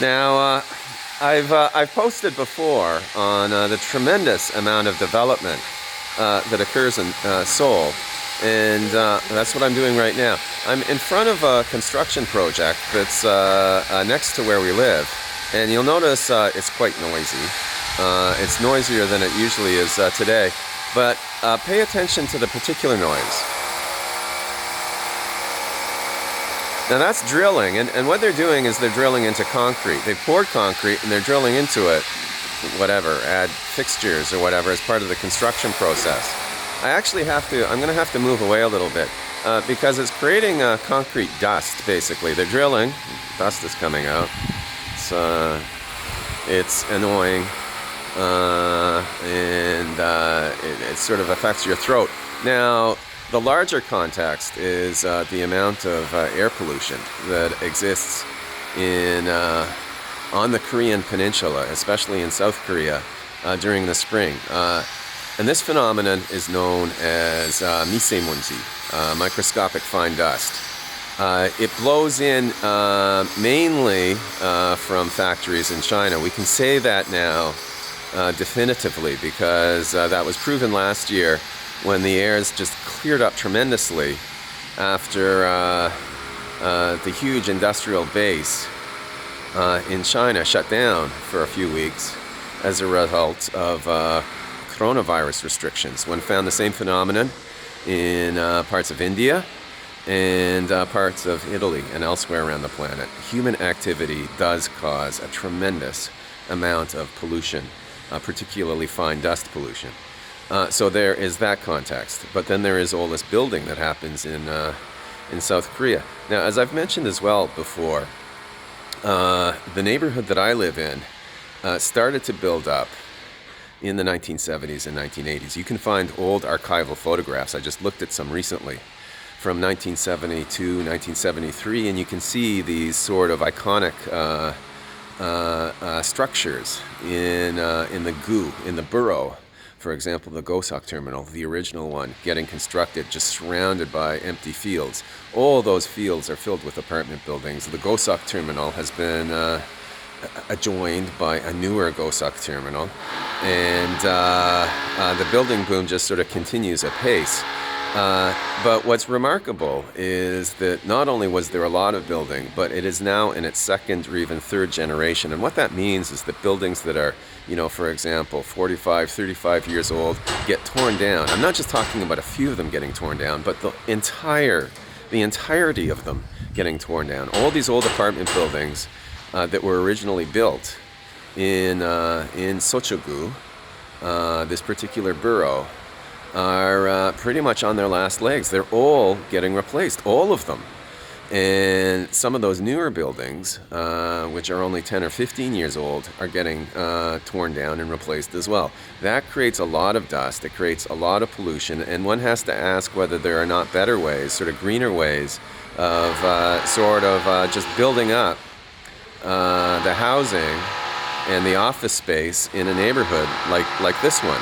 Now, I've posted before on the tremendous amount of development that occurs in Seoul, and that's what I'm doing right now. I'm in front of a construction project that's next to where we live, and you'll notice it's quite noisy. It's noisier than it usually is today, but pay attention to the particular noise. Now that's drilling, and what they're doing is they're drilling into concrete. They've poured concrete and they're drilling into it, whatever, add fixtures or whatever as part of the construction process. I'm going to have to move away a little bit because it's creating concrete dust, basically. They're drilling, dust is coming out. It's annoying, and it sort of affects your throat. Now, the larger context is the amount of air pollution that exists on the Korean peninsula, especially in South Korea, during the spring. And this phenomenon is known as misemonji, microscopic fine dust. It blows in mainly from factories in China. We can say that now definitively because that was proven last year when the airs just cleared up tremendously after the huge industrial base in China shut down for a few weeks as a result of coronavirus restrictions. One found the same phenomenon in parts of India and parts of Italy and elsewhere around the planet. Human activity does cause a tremendous amount of pollution, particularly fine dust pollution. So there is that context, but then there is all this building that happens in South Korea. Now, as I've mentioned as well before, the neighborhood that I live in started to build up in the 1970s and 1980s. You can find old archival photographs. I just looked at some recently from 1972, 1973, and you can see these sort of iconic structures in the borough. For example, the Gosok terminal, the original one, getting constructed, just surrounded by empty fields. All those fields are filled with apartment buildings. The Gosok terminal has been adjoined by a newer Gosok terminal, and the building boom just sort of continues apace. But what's remarkable is that not only was there a lot of building, but it is now in its second or even third generation. And what that means is that buildings that are, for example, 45, 35 years old get torn down. I'm not just talking about a few of them getting torn down, but the entirety of them getting torn down. All these old apartment buildings that were originally built in Seoul, this particular borough, are pretty much on their last legs. They're all getting replaced, all of them. And some of those newer buildings, which are only 10 or 15 years old, are getting torn down and replaced as well. That creates a lot of dust, it creates a lot of pollution, and one has to ask whether there are not better ways, sort of greener ways, of just building up the housing and the office space in a neighborhood like this one.